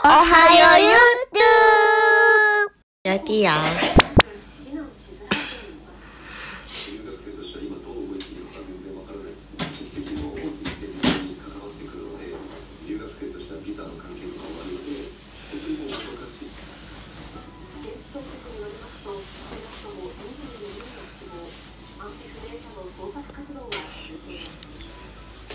Ohayo YouTube! Hati-hati ya.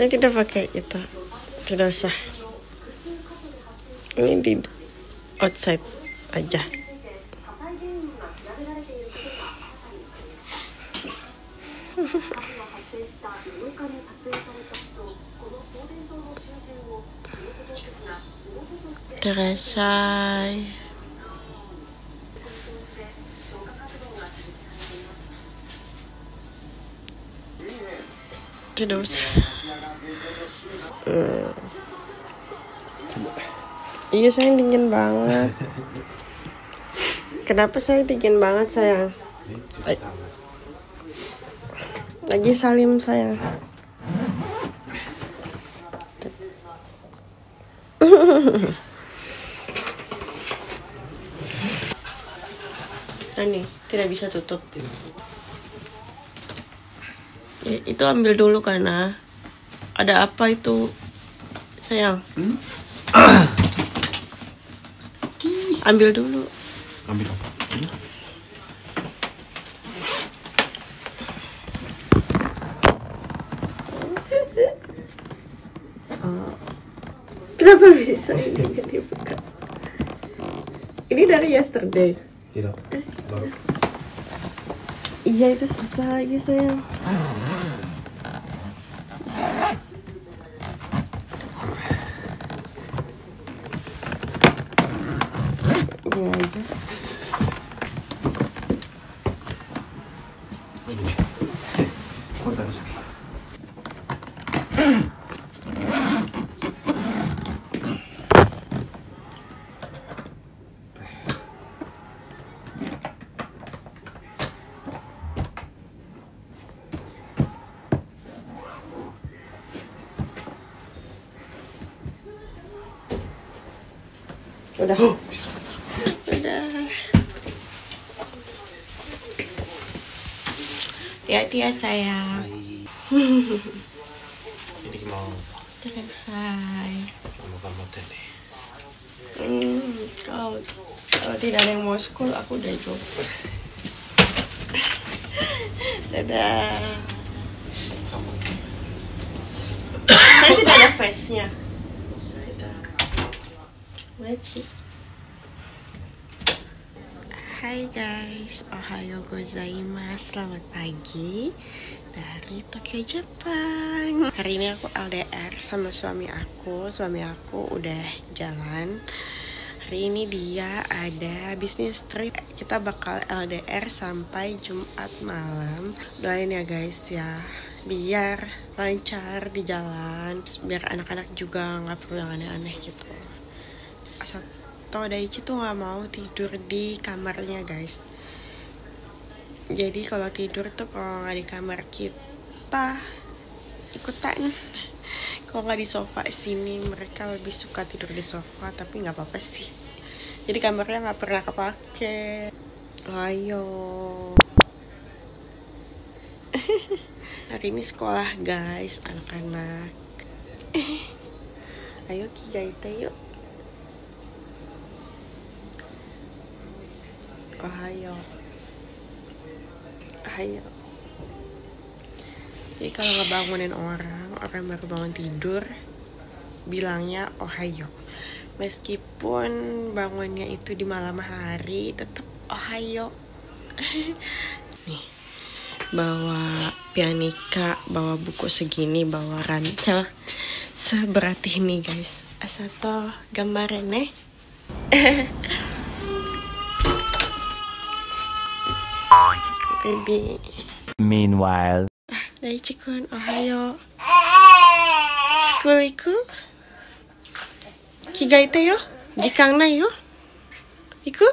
Saya tidak pakai itu, tidak usah. Ini di outside aja. Terasai. Tidak usah. Iya sayang, dingin banget. Kenapa saya dingin banget sayang? Lagi salim sayang. Nah nih, tidak bisa tutup. Ya, itu ambil dulu karena ada apa itu sayang? Ambil dulu. Ambil apa? Kenapa bisa ini jadi buka? Ini dari yesterday. Tidak. Baru. Iya itu susah lagi sayang. Gini aja. Udah. Udah. Hati-hati ya sayang. Ini mau Selesai. kamu tadi. Kalau tidak ada yang mau school, aku udah coba. Dadah. Saya tidak ada face-nya. Wajib. Hai guys, ohayo gozaimasu, selamat pagi dari Tokyo, Jepang. Hari ini aku LDR sama suami aku. Suami aku udah jalan. Hari ini dia ada bisnis trip. Kita bakal LDR sampai Jumat malam. Doain ya guys ya, biar lancar di jalan, biar anak-anak juga nggak perlu yang aneh-aneh gitu. Sato Daichi tuh nggak mau tidur di kamarnya guys. Jadi kalau tidur tuh kalau nggak di kamar kita ikutan. Kalau nggak di sofa sini, mereka lebih suka tidur di sofa, tapi nggak apa-apa sih. Jadi kamarnya nggak pernah kepake. Ayo. Hari ini sekolah guys, anak-anak. Ayo kigaite yuk. Ohayo. Ohayo. Jadi kalau ngebangunin orang baru bangun tidur, bilangnya ohayo. Meskipun bangunnya itu di malam hari, tetap ohayo. Nih, bawa pianika, bawa buku segini, bawa ransel seberat ini guys. Asato gambarene. Baby. Meanwhile. Daichi-kun, ohayo. School iku? Kigaite yo? Jikan nai yo? Iku?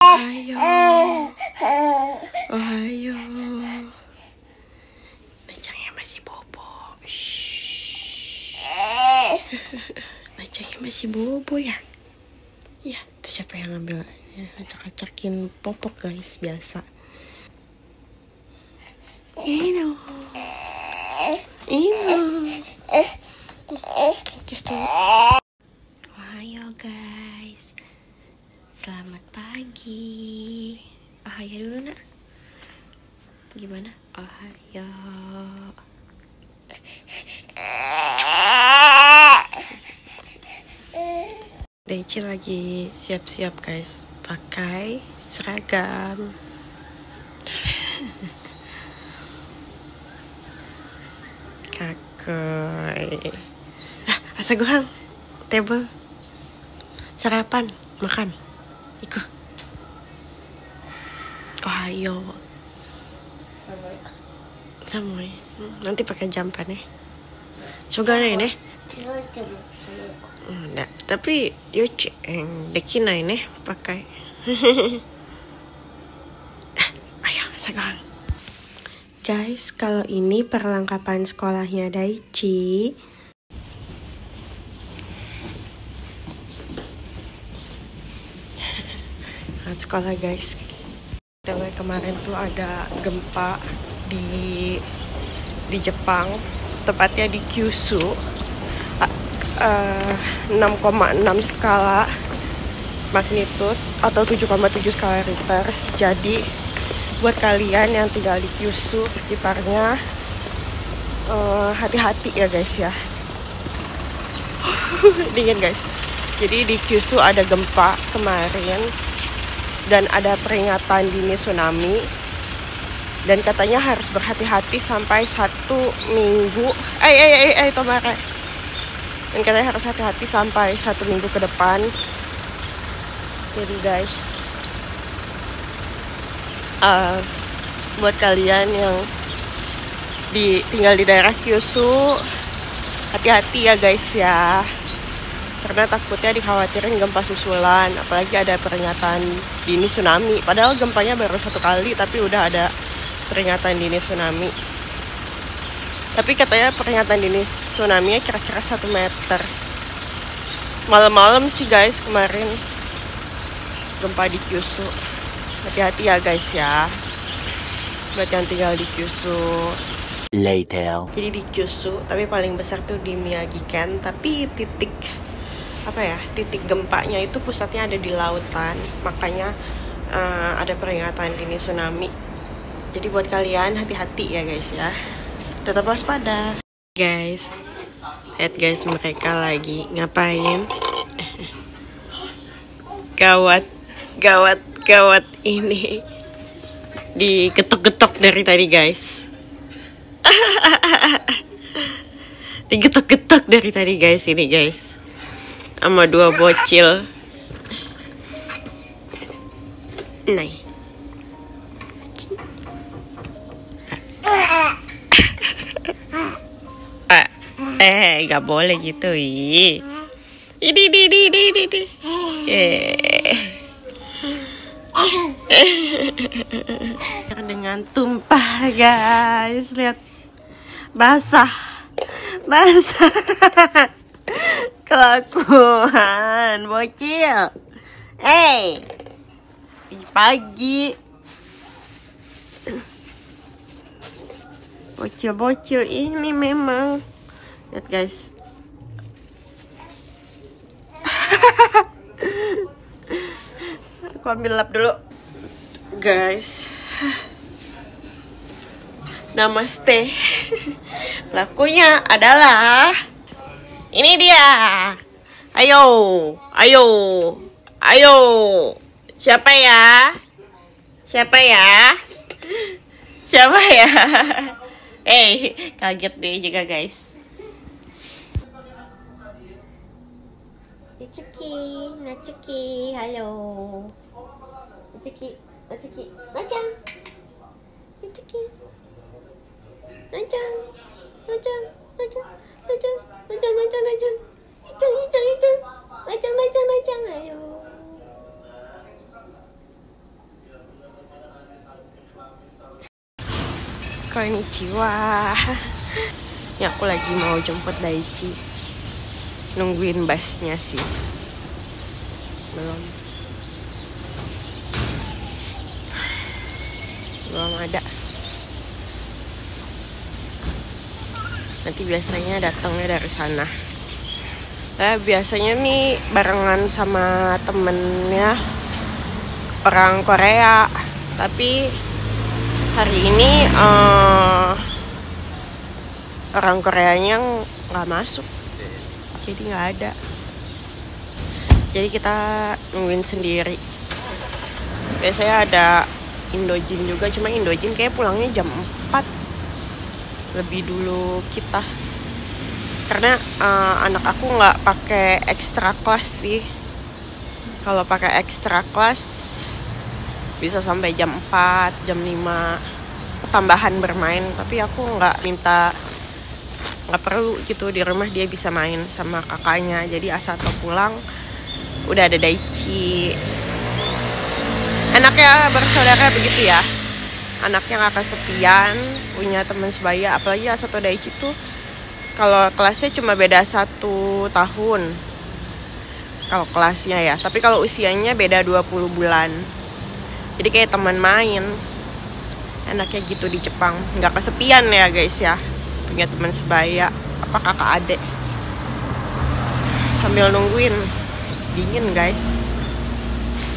Ohayo. Ohayo. si Bobo ya? Ya, itu siapa yang ngambil? Ya, acak-acakin popok guys, biasa. Ino. Just do it. Ohayo guys. Selamat pagi. Ohayo dulu nak. Gimana? Ohayo. Daichi lagi siap-siap guys, pakai seragam. Kakoi. Asa gohang, table, sarapan, makan, ikut. Ohayo. Samui. Nanti pakai jampan ya. Soga nih. Enggak, tapi Yochi dekinai nih pakai. Ayo, sekarang. Guys, kalau ini perlengkapan sekolahnya Daichi. Sekolah guys. Kemarin tuh ada gempa di Jepang, tepatnya di Kyushu. 6,6 skala magnitude atau 7,7 skala Richter. Jadi buat kalian yang tinggal di Kyushu sekitarnya, hati-hati ya guys ya. Dingin guys. Jadi di Kyushu ada gempa kemarin dan ada peringatan dini tsunami, dan katanya harus berhati-hati sampai 1 minggu. Tomara. Dan katanya harus hati-hati sampai 1 minggu ke depan. Jadi guys, buat kalian yang tinggal di daerah Kyushu, hati-hati ya guys ya, karena takutnya dikhawatirin gempa susulan, apalagi ada peringatan dini tsunami. Padahal gempanya baru 1 kali tapi udah ada peringatan dini tsunami. Tapi katanya peringatan dini tsunami-nya kira-kira 1 meter. Malam-malam sih guys kemarin gempa di Kyushu. Hati-hati ya guys ya, buat yang tinggal di Kyushu. Later. Jadi di Kyushu, tapi paling besar tuh di Miyagi-ken. Tapi titik gempanya itu pusatnya ada di lautan. Makanya ada peringatan dini tsunami. Jadi buat kalian hati-hati ya guys ya, tetap waspada. Guys, lihat guys, mereka lagi ngapain? Gawat ini digetok-getok dari tadi guys. Digetok-getok dari tadi guys, ini guys, sama 2 bocil. Nah, gak boleh gitu. Ini. Dengan tumpah guys, lihat, basah. Kelakuan bocil. Pagi bocil ini memang. Lihat guys. Aku ambil lap dulu guys. Namaste. Pelakunya adalah ini dia. Ayo. Siapa ya? Kaget deh juga guys. Natsuki, halo. Natsuki, Nachan. Ayo. Konnichiwa. Ya, aku lagi mau jemput Daichi. nungguin busnya sih. Belum ada. Nanti biasanya datangnya dari sana. Biasanya nih barengan sama temennya orang Korea, tapi hari ini orang Koreanya nggak masuk, jadi nggak ada. Jadi kita nungguin sendiri. Biasanya ada Indojin juga, cuma Indojin kayak pulangnya jam 4, lebih dulu kita. Karena anak aku nggak pakai ekstra kelas sih. Kalau pakai ekstra kelas bisa sampai jam 4, jam 5 tambahan bermain. Tapi aku nggak perlu gitu, di rumah dia bisa main sama kakaknya. Jadi Asato pulang udah ada Daichi. Anaknya bersaudara begitu ya, anaknya nggak kesepian, punya teman sebaya. Apalagi Asato Daichi tuh kalau kelasnya cuma beda 1 tahun kalau kelasnya ya, tapi kalau usianya beda 20 bulan. Jadi kayak teman main. Enaknya gitu di Jepang, nggak kesepian ya guys ya, punya teman sebaya apa kakak adik. Sambil nungguin, dingin guys.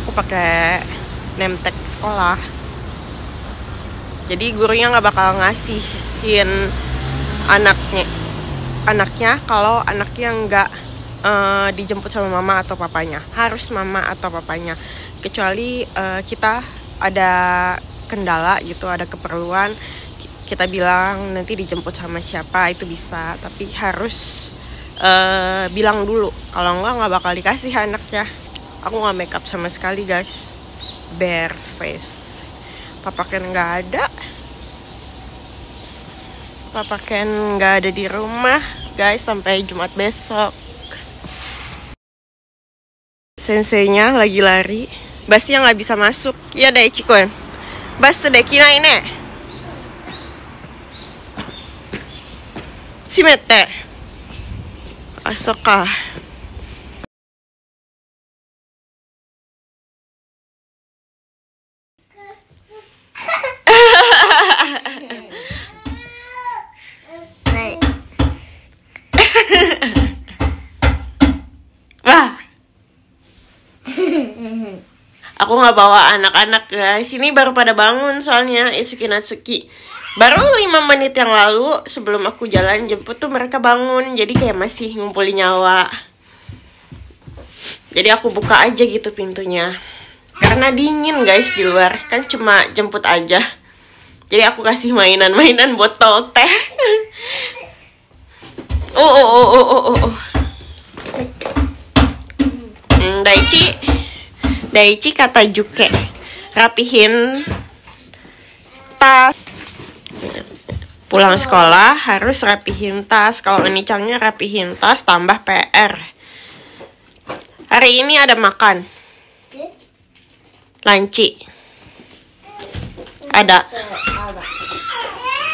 Aku pakai name tag sekolah, jadi gurunya nggak bakal ngasihin anaknya kalau anaknya nggak dijemput sama mama atau papanya. Harus mama atau papanya, kecuali kita ada kendala gitu, ada keperluan, kita bilang nanti dijemput sama siapa, itu bisa. Tapi harus bilang dulu, kalau nggak bakal dikasih anaknya. Aku nggak makeup sama sekali guys, bare face. Papa Ken nggak ada. Papa Ken nggak ada di rumah guys sampai Jumat besok. Senseinya lagi lari, busnya nggak bisa masuk. Ya Daichi kun, bus dekinai ne. Shimete. Asoka. Wah, aku nggak bawa anak-anak guys. Ini baru pada bangun soalnya Itsuki Natsuki. Baru 5 menit yang lalu sebelum aku jalan jemput tuh mereka bangun. Jadi kayak masih ngumpulin nyawa. Jadi aku buka aja gitu pintunya. Karena dingin guys di luar. Kan cuma jemput aja. Jadi aku kasih mainan-mainan botol teh. Daichi kata Juke, rapihin tas. Pulang sekolah harus rapihin tas. Kalau Onicangnya rapihin tas tambah PR. Hari ini ada makan. Lanci. Ada.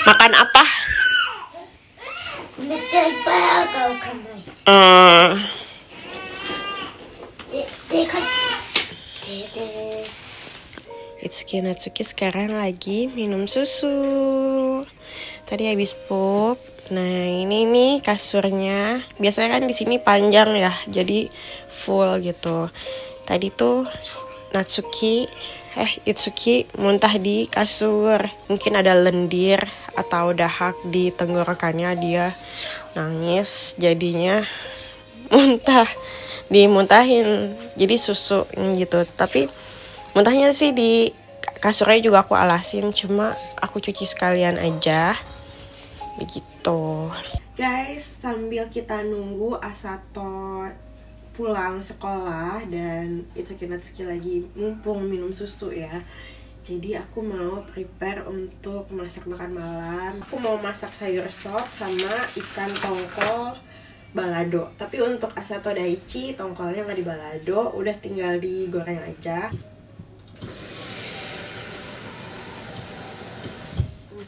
Makan apa? Itsuki Natsuki sekarang lagi minum susu. Tadi habis pup. Nah, ini nih kasurnya. Biasanya kan di sini panjang ya, jadi full gitu. Tadi tuh Itsuki muntah di kasur. Mungkin ada lendir atau dahak di tenggorokannya, dia nangis jadinya muntah. Dimuntahin jadi susu gitu. Tapi muntahnya sih di kasurnya juga aku alasin, cuma aku cuci sekalian aja. Begitu. Guys, sambil kita nunggu Asato pulang sekolah dan Itsuki Natsuki lagi mumpung minum susu ya. Jadi aku mau prepare untuk masak makan malam. Aku mau masak sayur sop sama ikan tongkol balado. Tapi untuk Asato Daichi tongkolnya nggak di balado, udah tinggal digoreng aja.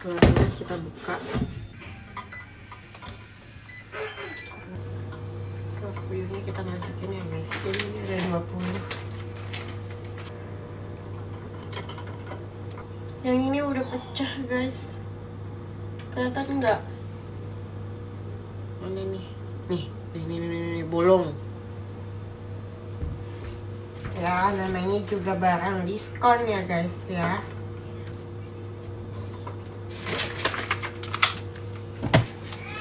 Telurnya kita buka. ini kita masukin ya guys. Jadi ini ada 20. Yang ini udah pecah guys. Kelihatan nggak? Mana nih? Nih, bolong. Ya, namanya juga barang diskon ya guys ya.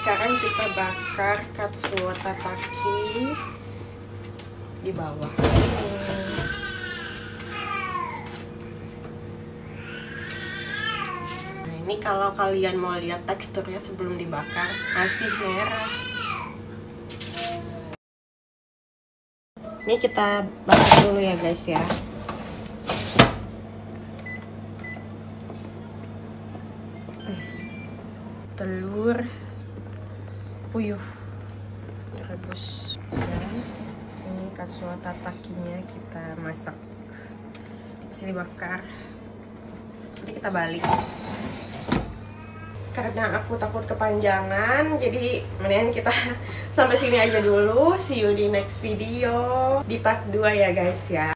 Sekarang kita bakar katsuo tataki di bawah. Nah, ini kalau kalian mau lihat teksturnya sebelum dibakar, masih merah. Ini kita bakar dulu ya guys ya. Telur puyuh rebus, dan ini katsuo tatakinya kita masak, bisa dibakar. Nanti kita balik karena aku takut kepanjangan, jadi mendingan kita sampai sini aja dulu. See you di next video di part 2 ya guys ya.